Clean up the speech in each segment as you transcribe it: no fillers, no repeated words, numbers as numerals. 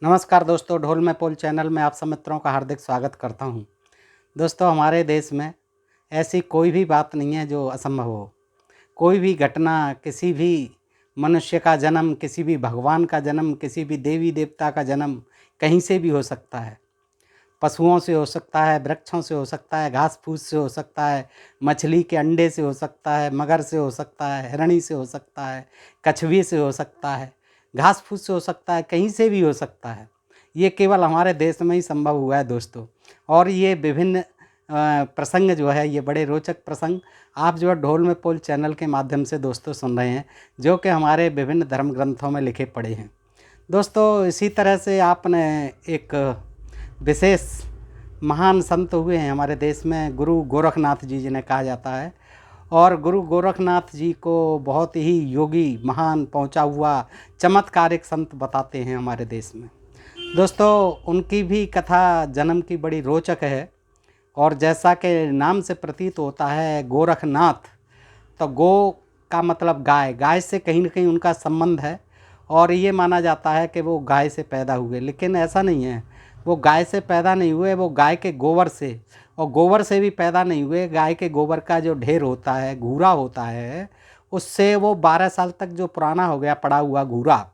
नमस्कार दोस्तों, ढोल में पोल चैनल में आप सब मित्रों का हार्दिक स्वागत करता हूं। दोस्तों, हमारे देश में ऐसी कोई भी बात नहीं है जो असंभव हो। कोई भी घटना, किसी भी मनुष्य का जन्म, किसी भी भगवान का जन्म, किसी भी देवी देवता का जन्म कहीं से भी हो सकता है। पशुओं से हो सकता है, वृक्षों से हो सकता है, घास फूस से हो सकता है, मछली के अंडे से हो सकता है, मगर से हो सकता है, हिरणी से हो सकता है, कछुए से हो सकता है, घास फूस से हो सकता है, कहीं से भी हो सकता है। ये केवल हमारे देश में ही संभव हुआ है दोस्तों। और ये विभिन्न प्रसंग जो है, ये बड़े रोचक प्रसंग आप जो है ढोल में पोल चैनल के माध्यम से दोस्तों सुन रहे हैं, जो कि हमारे विभिन्न धर्म ग्रंथों में लिखे पड़े हैं। दोस्तों, इसी तरह से आपने एक विशेष महान संत हुए हैं हमारे देश में, गुरु गोरखनाथ जी जिन्हें कहा जाता है। और गुरु गोरखनाथ जी को बहुत ही योगी, महान, पहुंचा हुआ चमत्कारिक संत बताते हैं हमारे देश में। दोस्तों, उनकी भी कथा जन्म की बड़ी रोचक है। और जैसा कि नाम से प्रतीत होता है गोरखनाथ, तो गो का मतलब गाय, गाय से कहीं ना कहीं उनका संबंध है। और ये माना जाता है कि वो गाय से पैदा हुए, लेकिन ऐसा नहीं है। वो गाय से पैदा नहीं हुए, वो गाय के गोबर से, और गोबर से भी पैदा नहीं हुए। गाय के गोबर का जो ढेर होता है, घूरा होता है, उससे वो 12 साल तक जो पुराना हो गया पड़ा हुआ घूरा,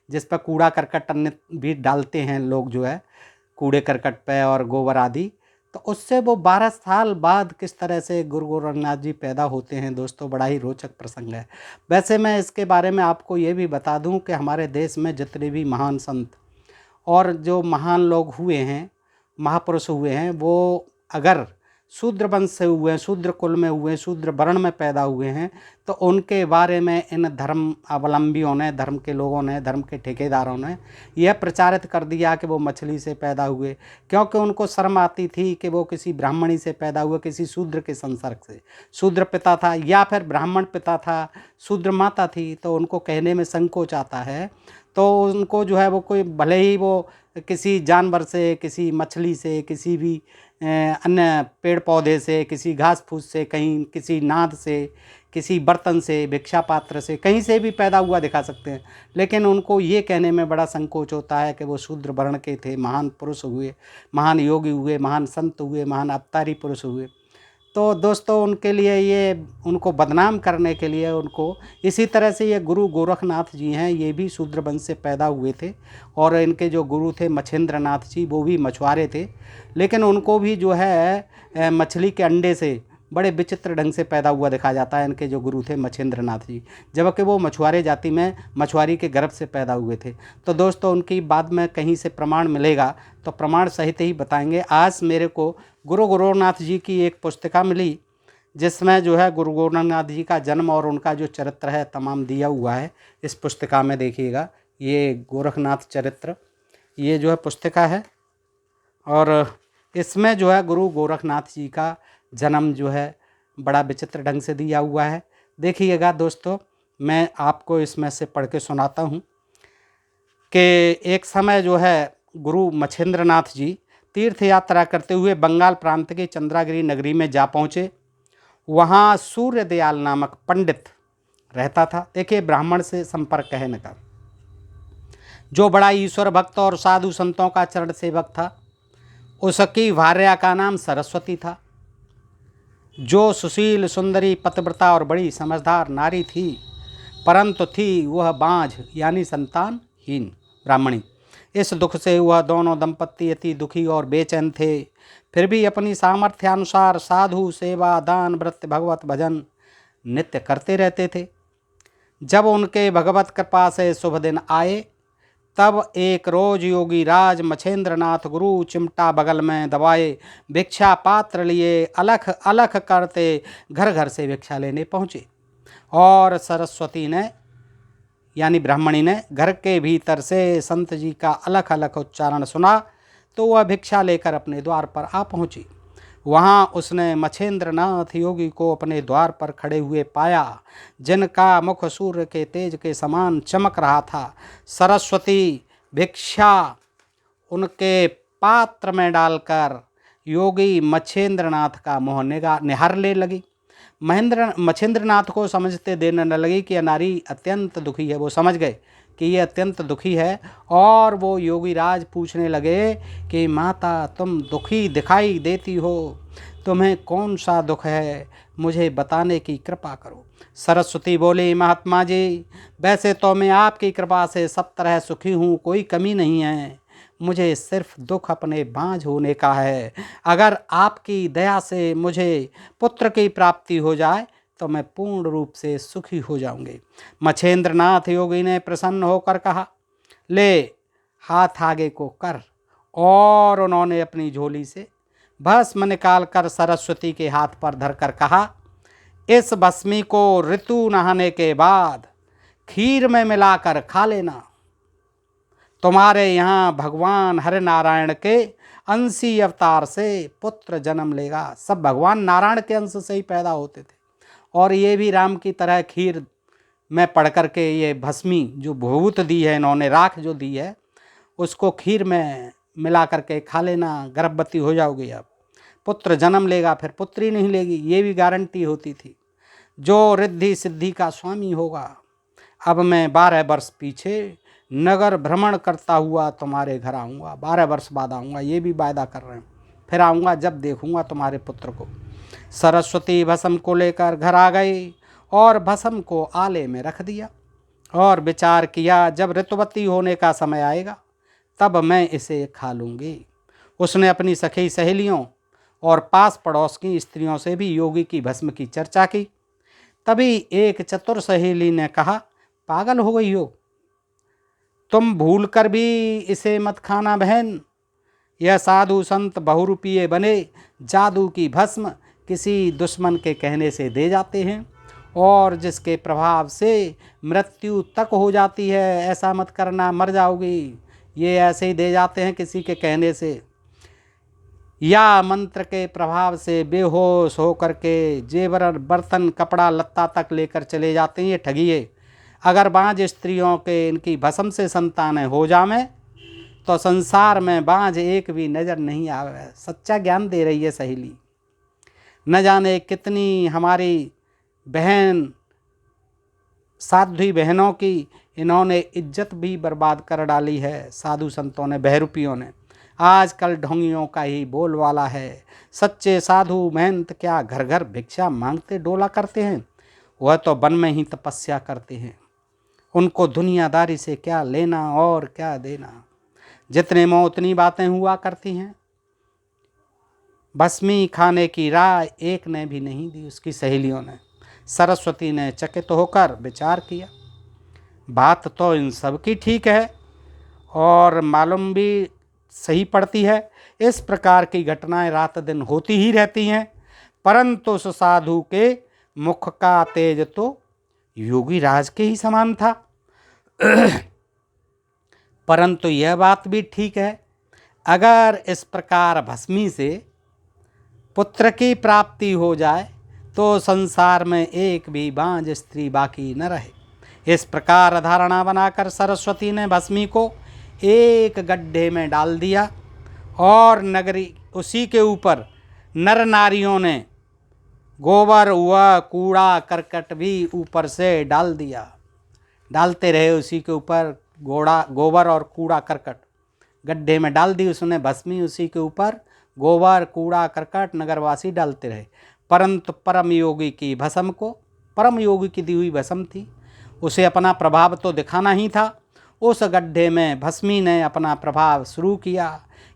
जिस पर कूड़ा करकट अन्य भी डालते हैं लोग जो है, कूड़े करकट पे और गोबर आदि, तो उससे वो 12 साल बाद किस तरह से गुरु गोरखनाथ जी पैदा होते हैं दोस्तों, बड़ा ही रोचक प्रसंग है। वैसे मैं इसके बारे में आपको ये भी बता दूं कि हमारे देश में जितने भी महान संत और जो महान लोग हुए हैं, महापुरुष हुए हैं, वो अगर शूद्र वंश से हुए हैं, शूद्र कुल में हुए हैं, शूद्र वर्ण में पैदा हुए हैं, तो उनके बारे में इन धर्म अवलंबियों ने, धर्म के लोगों ने, धर्म के ठेकेदारों ने यह प्रचारित कर दिया कि वो मछली से पैदा हुए, क्योंकि उनको शर्म आती थी कि वो किसी ब्राह्मणी से पैदा हुए, किसी शूद्र के संसर्ग से। शूद्र पिता था या फिर ब्राह्मण पिता था, शूद्र माता थी, तो उनको कहने में संकोच आता है। तो उनको जो है वो कोई भले ही वो किसी जानवर से, किसी मछली से, किसी भी अन्य पेड़ पौधे से, किसी घास फूस से, कहीं किसी नाद से, किसी बर्तन से, भिक्षा पात्र से, कहीं से भी पैदा हुआ दिखा सकते हैं, लेकिन उनको ये कहने में बड़ा संकोच होता है कि वो शूद्र वर्ण के थे, महान पुरुष हुए, महान योगी हुए, महान संत हुए, महान अवतारी पुरुष हुए। तो दोस्तों, उनके लिए ये, उनको बदनाम करने के लिए उनको इसी तरह से, ये गुरु गोरखनाथ जी हैं, ये भी शूद्र वंश से पैदा हुए थे। और इनके जो गुरु थे मछेंद्र नाथ जी, वो भी मछुआरे थे, लेकिन उनको भी जो है मछली के अंडे से बड़े विचित्र ढंग से पैदा हुआ देखा जाता है। इनके जो गुरु थे मछेंद्र नाथ जी, जबकि वो मछुआरे जाति में, मछुआरी के गर्भ से पैदा हुए थे। तो दोस्तों, उनकी बाद में कहीं से प्रमाण मिलेगा तो प्रमाण सहित ही बताएंगे। आज मेरे को गुरु गोरखनाथ जी की एक पुस्तिका मिली, जिसमें जो है गुरु गोरखनाथ जी का जन्म और उनका जो चरित्र है तमाम दिया हुआ है। इस पुस्तिका में देखिएगा, ये गोरखनाथ चरित्र, ये जो है पुस्तिका है, और इसमें जो है गुरु गोरखनाथ जी का जन्म जो है बड़ा विचित्र ढंग से दिया हुआ है। देखिएगा दोस्तों, मैं आपको इसमें से पढ़ के सुनाता हूँ कि एक समय जो है गुरु मछेंद्र नाथ जी तीर्थ यात्रा करते हुए बंगाल प्रांत के चंद्रागिरी नगरी में जा पहुँचे। वहाँ सूर्य दयाल नामक पंडित रहता था। देखिए, ब्राह्मण से संपर्क है इनका, जो बड़ा ईश्वर भक्त और साधु संतों का चरण सेवक था। उसकी भार्या का नाम सरस्वती था, जो सुशील, सुंदरी, पतिव्रता और बड़ी समझदार नारी थी, परंतु थी वह बांझ यानी संतानहीन ब्राह्मणी। इस दुख से वह दोनों दंपत्ति अति दुखी और बेचैन थे। फिर भी अपनी सामर्थ्यानुसार साधु सेवा, दान, व्रत, भगवत भजन नित्य करते रहते थे। जब उनके भगवत कृपा से शुभ दिन आए, तब एक रोज योगी राज मछेंद्र नाथ गुरु चिमटा बगल में दबाए भिक्षा पात्र लिए अलख अलख करते घर घर से भिक्षा लेने पहुँचे। और सरस्वती ने यानी ब्राह्मणी ने घर के भीतर से संत जी का अलख अलख उच्चारण सुना, तो वह भिक्षा लेकर अपने द्वार पर आ पहुँची। वहाँ उसने मछेंद्र नाथ योगी को अपने द्वार पर खड़े हुए पाया, जिनका मुख सूर्य के तेज के समान चमक रहा था। सरस्वती भिक्षा उनके पात्र में डालकर योगी मछेंद्र नाथ का मुँह निहारने लगी। मछेंद्र नाथ को समझते देर न लगी कि नारी अत्यंत दुखी है। वो समझ गए कि ये अत्यंत दुखी है। और वो योगीराज पूछने लगे कि माता तुम दुखी दिखाई देती हो, तुम्हें कौन सा दुख है, मुझे बताने की कृपा करो। सरस्वती बोली, महात्मा जी वैसे तो मैं आपकी कृपा से सब तरह सुखी हूँ, कोई कमी नहीं है। मुझे सिर्फ दुख अपने बांझ होने का है। अगर आपकी दया से मुझे पुत्र की प्राप्ति हो जाए तो मैं पूर्ण रूप से सुखी हो जाऊंगे। मच्छेंद्रनाथ योगी ने प्रसन्न होकर कहा, ले हाथ आगे को कर। और उन्होंने अपनी झोली से भस्म निकालकर सरस्वती के हाथ पर धरकर कहा, इस भस्मी को ऋतु नहाने के बाद खीर में मिलाकर खा लेना। तुम्हारे यहाँ भगवान हरि नारायण के अंशी अवतार से पुत्र जन्म लेगा। सब भगवान नारायण के अंश से ही पैदा होते थे और ये भी राम की तरह खीर में पढ़ करके ये भस्मी जो भभूत दी है इन्होंने, राख जो दी है, उसको खीर में मिला करके खा लेना, गर्भवती हो जाओगी, अब पुत्र जन्म लेगा, फिर पुत्री नहीं लेगी, ये भी गारंटी होती थी। जो रिद्धि सिद्धि का स्वामी होगा। अब मैं 12 वर्ष पीछे नगर भ्रमण करता हुआ तुम्हारे घर आऊँगा, 12 वर्ष बाद आऊँगा, ये भी वायदा कर रहे हैं। फिर आऊँगा जब देखूँगा तुम्हारे पुत्र को। सरस्वती भस्म को लेकर घर आ गई और भस्म को आले में रख दिया और विचार किया, जब ऋतुवती होने का समय आएगा तब मैं इसे खा लूँगी। उसने अपनी सखी सहेलियों और पास पड़ोस की स्त्रियों से भी योगी की भस्म की चर्चा की। तभी एक चतुर सहेली ने कहा, पागल हो गई हो तुम, भूल कर भी इसे मत खाना बहन। यह साधु संत बहुरूपीय बने जादू की भस्म किसी दुश्मन के कहने से दे जाते हैं और जिसके प्रभाव से मृत्यु तक हो जाती है। ऐसा मत करना, मर जाओगी। ये ऐसे ही दे जाते हैं किसी के कहने से, या मंत्र के प्रभाव से बेहोश होकर के जेवर बर्तन कपड़ा लत्ता तक लेकर चले जाते हैं। ये ठगी है। अगर बाँझ स्त्रियों के इनकी भस्म से संतान हो जावे तो संसार में बाँझ एक भी नज़र नहीं आवे। सच्चा ज्ञान दे रही है सहेली। न जाने कितनी हमारी बहन साध्वी बहनों की इन्होंने इज्जत भी बर्बाद कर डाली है साधु संतों ने, बहरूपियों ने। आजकल ढोंगियों का ही बोलवाला है। सच्चे साधु महंत क्या घर घर भिक्षा मांगते डोला करते हैं, वह तो वन में ही तपस्या करते हैं। उनको दुनियादारी से क्या लेना और क्या देना। जितने में उतनी बातें हुआ करती हैं। भस्मी खाने की राय एक ने भी नहीं दी उसकी सहेलियों ने। सरस्वती ने चकित होकर विचार किया, बात तो इन सब की ठीक है और मालूम भी सही पड़ती है। इस प्रकार की घटनाएं रात दिन होती ही रहती हैं, परंतु उस साधु के मुख का तेज तो योगी राज के ही समान था। परंतु यह बात भी ठीक है, अगर इस प्रकार भस्मी से पुत्र की प्राप्ति हो जाए तो संसार में एक भी बाँझ स्त्री बाकी न रहे। इस प्रकार धारणा बनाकर सरस्वती ने भस्मी को एक गड्ढे में डाल दिया और नगरी उसी के ऊपर नर नारियों ने गोबर व कूड़ा करकट भी ऊपर से डाल दिया। डालते रहे उसी के ऊपर गोबर और कूड़ा करकट गड्ढे में डाल दी उसने भस्मी, उसी के ऊपर गोबर कूड़ा करकट नगरवासी डालते रहे। परंतु परम योगी की भस्म को, परम योगी की दी हुई भस्म थी, उसे अपना प्रभाव तो दिखाना ही था। उस गड्ढे में भस्मी ने अपना प्रभाव शुरू किया।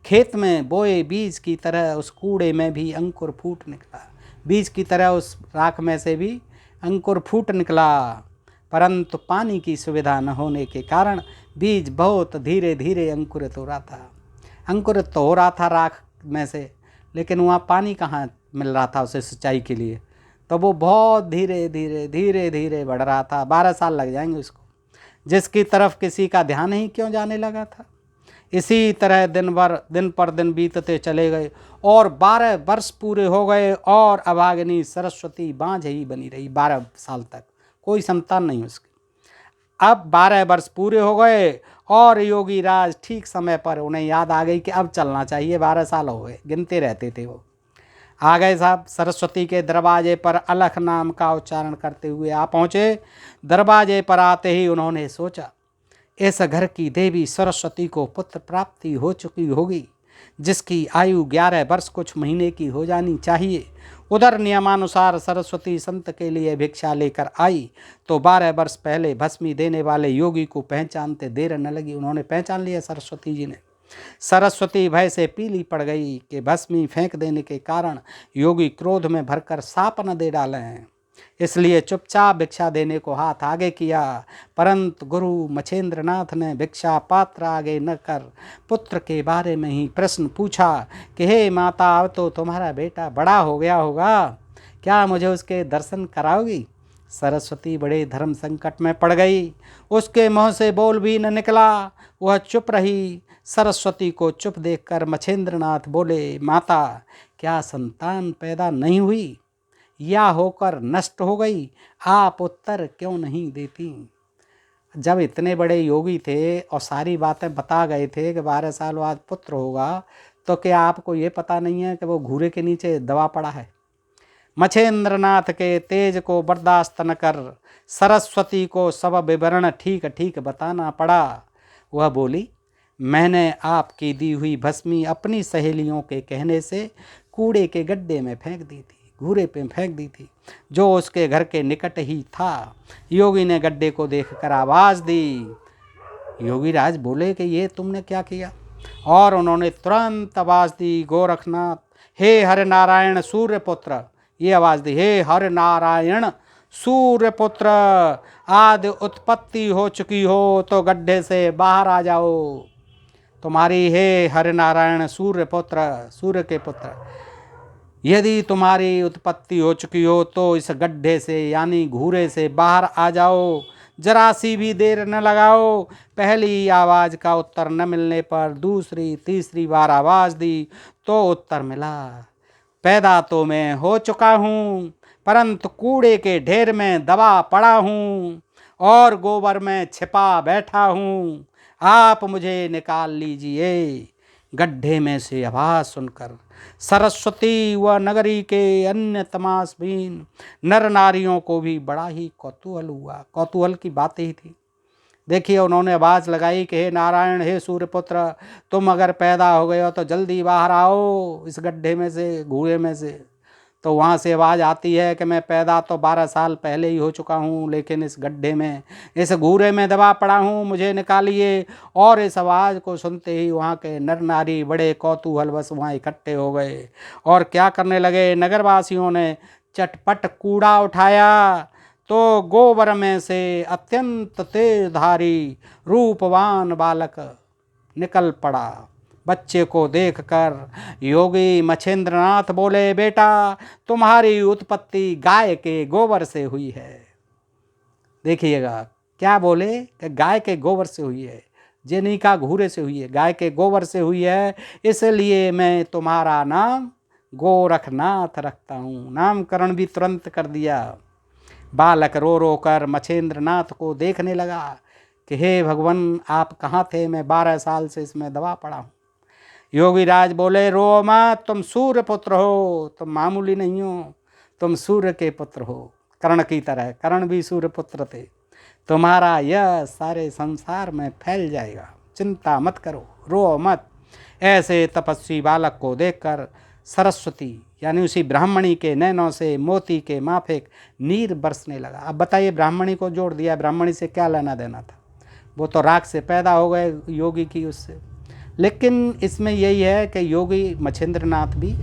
खेत में बोए बीज की तरह उस कूड़े में भी अंकुर फूट निकला, बीज की तरह उस राख में से भी अंकुर फूट निकला। परंतु पानी की सुविधा न होने के कारण बीज बहुत धीरे धीरे अंकुरित हो रहा था। अंकुरित तो हो रहा था राख में से, लेकिन वहाँ पानी कहाँ मिल रहा था उसे सिंचाई के लिए, तो वो बहुत धीरे धीरे धीरे धीरे बढ़ रहा था। 12 साल लग जाएंगे उसको, जिसकी तरफ किसी का ध्यान ही क्यों जाने लगा था। इसी तरह दिन पर दिन बीतते चले गए और 12 वर्ष पूरे हो गए और अभागिनी सरस्वती बाँझ ही बनी रही। 12 साल तक कोई संतान नहीं उसकी। अब 12 वर्ष पूरे हो गए और योगी राज ठीक समय पर उन्हें याद आ गई कि अब चलना चाहिए। 12 साल हो गए, गिनते रहते थे वो। आ गए साहब, सरस्वती के दरवाजे पर अलख नाम का उच्चारण करते हुए आ पहुँचे। दरवाजे पर आते ही उन्होंने सोचा, इस घर की देवी सरस्वती को पुत्र प्राप्ति हो चुकी होगी, जिसकी आयु 11 वर्ष कुछ महीने की हो जानी चाहिए। उधर नियमानुसार सरस्वती संत के लिए भिक्षा लेकर आई तो 12 वर्ष पहले भस्मी देने वाले योगी को पहचानते देर न लगी। उन्होंने पहचान लिया सरस्वती जी ने। सरस्वती भय से पीली पड़ गई कि भस्मी फेंक देने के कारण योगी क्रोध में भरकर साप न दे डाले हैं, इसलिए चुपचाप भिक्षा देने को हाथ आगे किया। परंतु गुरु मछेंद्रनाथ ने भिक्षा पात्र आगे न कर पुत्र के बारे में ही प्रश्न पूछा कि हे माता, अब तो तुम्हारा बेटा बड़ा हो गया होगा, क्या मुझे उसके दर्शन कराओगी? सरस्वती बड़े धर्म संकट में पड़ गई। उसके मुँह से बोल भी न निकला, वह चुप रही। सरस्वती को चुप देखकर मछेंद्रनाथ बोले, माता, क्या संतान पैदा नहीं हुई या होकर नष्ट हो गई? आप उत्तर क्यों नहीं देती? जब इतने बड़े योगी थे और सारी बातें बता गए थे कि 12 साल बाद पुत्र होगा, तो क्या आपको ये पता नहीं है कि वो घूरे के नीचे दबा पड़ा है? मछेंद्रनाथ के तेज को बर्दाश्त न कर सरस्वती को सब विवरण ठीक ठीक बताना पड़ा। वह बोली, मैंने आपकी दी हुई भस्मी अपनी सहेलियों के कहने से कूड़े के गड्ढे में फेंक दी थी, घूरे पे फेंक दी थी, जो उसके घर के निकट ही था। योगी ने गड्ढे को देखकर आवाज़ दी। योगीराज बोले कि ये तुमने क्या किया? और उन्होंने तुरंत आवाज़ दी, गोरखनाथ, हे हर नारायण सूर्यपुत्र, ये आवाज़ दी, हे हर नारायण सूर्यपुत्र, आदि उत्पत्ति हो चुकी हो तो गड्ढे से बाहर आ जाओ। तुम्हारी हे हर नारायण सूर्यपुत्र, सूर्य के पुत्र, यदि तुम्हारी उत्पत्ति हो चुकी हो तो इस गड्ढे से यानी घूरे से बाहर आ जाओ, जरा सी भी देर न लगाओ। पहली आवाज़ का उत्तर न मिलने पर दूसरी तीसरी बार आवाज़ दी तो उत्तर मिला, पैदा तो मैं हो चुका हूँ, परंतु कूड़े के ढेर में दबा पड़ा हूँ और गोबर में छिपा बैठा हूँ, आप मुझे निकाल लीजिए। गड्ढे में से आवाज़ सुनकर सरस्वती व नगरी के अन्य तमाशबीन नर नारियों को भी बड़ा ही कौतूहल हुआ। कौतूहल की बात ही थी। देखिए, उन्होंने आवाज़ लगाई कि हे नारायण, हे सूर्यपुत्र, तुम अगर पैदा हो गए हो तो जल्दी बाहर आओ इस गड्ढे में से, घूरे में से। तो वहाँ से आवाज़ आती है कि मैं पैदा तो 12 साल पहले ही हो चुका हूँ, लेकिन इस गड्ढे में, इस घूरे में दबा पड़ा हूँ, मुझे निकालिए। और इस आवाज़ को सुनते ही वहाँ के नर नारी बड़े कौतूहलवश वहाँ इकट्ठे हो गए और क्या करने लगे, नगरवासियों ने चटपट कूड़ा उठाया तो गोबर में से अत्यंत तेजधारी रूपवान बालक निकल पड़ा। बच्चे को देखकर योगी मछेंद्रनाथ बोले, बेटा, तुम्हारी उत्पत्ति गाय के गोबर से हुई है। देखिएगा क्या बोले कि गाय के गोबर से हुई है, जेनिका घूरे से हुई है, गाय के गोबर से हुई है, इसलिए मैं तुम्हारा नाम गोरखनाथ रखता हूँ। नामकरण भी तुरंत कर दिया। बालक रो रो कर मछेंद्रनाथ को देखने लगा कि हे भगवान, आप कहाँ थे? मैं 12 साल से इसमें दबा पड़ा हूँ। योगीराज बोले, रो मत, तुम सूर्य पुत्र हो, तुम मामूली नहीं हो, तुम सूर्य के पुत्र हो, कर्ण की तरह। कर्ण भी सूर्य पुत्र थे। तुम्हारा यह सारे संसार में फैल जाएगा, चिंता मत करो, रो मत। ऐसे तपस्वी बालक को देखकर सरस्वती यानी उसी ब्राह्मणी के नैनों से मोती के माफिक नीर बरसने लगा। अब बताइए, ब्राह्मणी को जोड़ दिया, ब्राह्मणी से क्या लेना देना था? वो तो राख से पैदा हो गए योगी की उससे। लेकिन इसमें यही है कि योगी मछेंद्रनाथ भी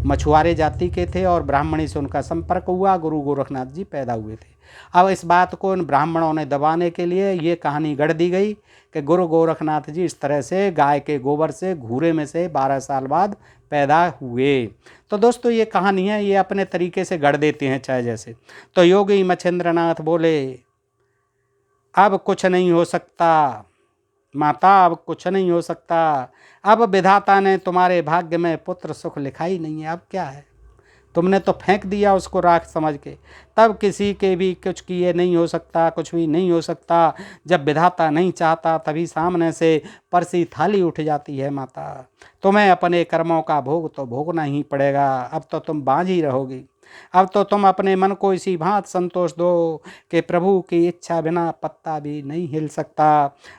मछुआरे जाति के थे और ब्राह्मणी से उनका संपर्क हुआ, गुरु गोरखनाथ जी पैदा हुए थे। अब इस बात को इन ब्राह्मणों ने दबाने के लिए ये कहानी गढ़ दी गई कि गुरु गोरखनाथ जी इस तरह से गाय के गोबर से घूरे में से 12 साल बाद पैदा हुए। तो दोस्तों, ये कहानी है, ये अपने तरीके से गढ़ देते हैं चाहे जैसे। तो योगी मछेंद्रनाथ बोले, अब कुछ नहीं हो सकता माता, अब कुछ नहीं हो सकता। अब विधाता ने तुम्हारे भाग्य में पुत्र सुख लिखा ही नहीं है। अब क्या है? तुमने तो फेंक दिया उसको राख समझ के। तब किसी के भी कुछ किए नहीं हो सकता, कुछ भी नहीं हो सकता। जब विधाता नहीं चाहता तभी सामने से परसी थाली उठ जाती है माता। तुम्हें अपने कर्मों का भोग तो भोगना ही पड़ेगा। अब तो तुम बाँझ ही रहोगी। अब तो तुम अपने मन को इसी भांत संतोष दो कि प्रभु की इच्छा बिना पत्ता भी नहीं हिल सकता।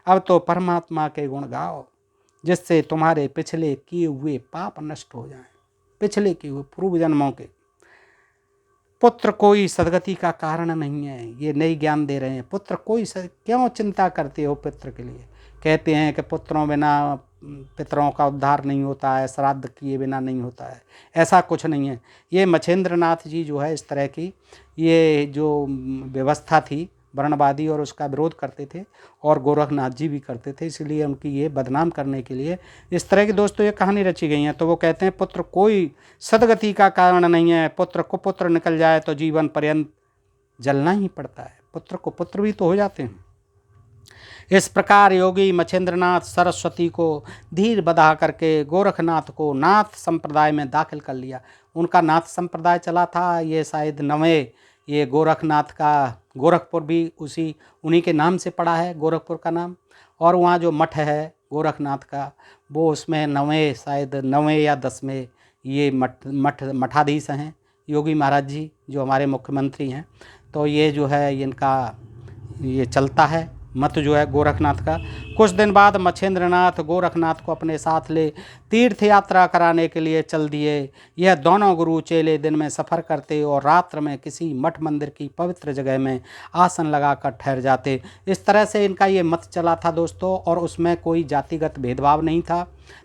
अब तो परमात्मा के गुण गाओ जिससे तुम्हारे पिछले किए हुए पाप नष्ट हो जाएं, पिछले किए हुए पूर्व जन्मों के। पुत्र कोई सदगति का कारण नहीं है, ये नई ज्ञान दे रहे हैं। पुत्र कोई क्यों चिंता करते हो पुत्र के लिए? कहते हैं कि पुत्रों बिना पितरों का उद्धार नहीं होता है, श्राद्ध किए बिना नहीं होता है। ऐसा कुछ नहीं है। ये मच्छेंद्र नाथ जी जो है इस तरह की ये जो व्यवस्था थी वर्णवादी और उसका विरोध करते थे, और गोरखनाथ जी भी करते थे, इसलिए उनकी ये बदनाम करने के लिए इस तरह की दोस्तों ये कहानी रची गई है। तो वो कहते हैं पुत्र कोई सदगति का कारण नहीं है, पुत्र को पुत्र निकल जाए तो जीवन पर्यंत जलना ही पड़ता है। पुत्र को पुत्र भी तो हो जाते हैं। इस प्रकार योगी मच्छेंद्रनाथ सरस्वती को धीर बधा करके गोरखनाथ को नाथ संप्रदाय में दाखिल कर लिया। उनका नाथ संप्रदाय चला था, ये शायद नवे ये गोरखनाथ का गोरखपुर भी उन्हीं के नाम से पड़ा है, गोरखपुर का नाम। और वहाँ जो मठ है गोरखनाथ का वो उसमें नवे शायद 9वें या 10वें ये मठाधीश हैं योगी महाराज जी जो हमारे मुख्यमंत्री हैं। तो ये जो है इनका ये चलता है मत जो है गोरखनाथ का। कुछ दिन बाद मच्छेंद्रनाथ गोरखनाथ को अपने साथ ले तीर्थ यात्रा कराने के लिए चल दिए। यह दोनों गुरु चेले दिन में सफ़र करते और रात्र में किसी मठ मंदिर की पवित्र जगह में आसन लगाकर ठहर जाते। इस तरह से इनका ये मत चला था दोस्तों, और उसमें कोई जातिगत भेदभाव नहीं था।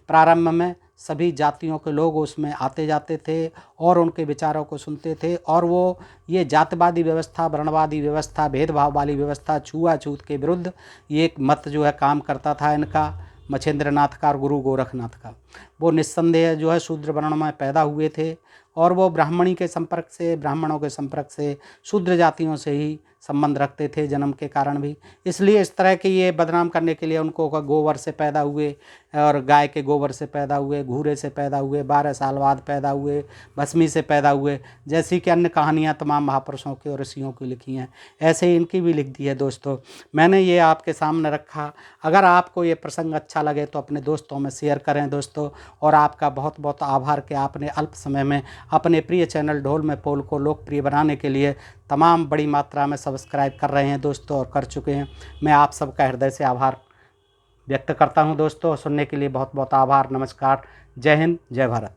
प्रारंभ में सभी जातियों के लोग उसमें आते जाते थे और उनके विचारों को सुनते थे, और वो ये जातिवादी व्यवस्था, वर्णवादी व्यवस्था, भेदभाव वाली व्यवस्था, छुआछूत के विरुद्ध ये एक मत जो है काम करता था इनका, मच्छेंद्रनाथ का और गुरु गोरखनाथ का। वो निस्संदेह जो है शूद्र वर्ण में पैदा हुए थे, और वो ब्राह्मणों के संपर्क से शूद्र जातियों से ही संबंध रखते थे जन्म के कारण भी। इसलिए इस तरह के ये बदनाम करने के लिए उनको गोबर से पैदा हुए और गाय के गोबर से पैदा हुए, घूरे से पैदा हुए, 12 साल बाद पैदा हुए, भस्मी से पैदा हुए, जैसी कि अन्य कहानियाँ तमाम महापुरुषों की और ऋषियों की लिखी हैं, ऐसे ही इनकी भी लिख दी है दोस्तों। मैंने ये आपके सामने रखा। अगर आपको ये प्रसंग अच्छा लगे तो अपने दोस्तों में शेयर करें दोस्तों। और आपका बहुत बहुत आभार कि आपने अल्प समय में अपने प्रिय चैनल ढोल में पोल को लोकप्रिय बनाने के लिए तमाम बड़ी मात्रा में सब्सक्राइब कर रहे हैं दोस्तों, और कर चुके हैं। मैं आप सबका हृदय से आभार व्यक्त करता हूं दोस्तों। सुनने के लिए बहुत बहुत आभार। नमस्कार। जय हिंद, जय भारत।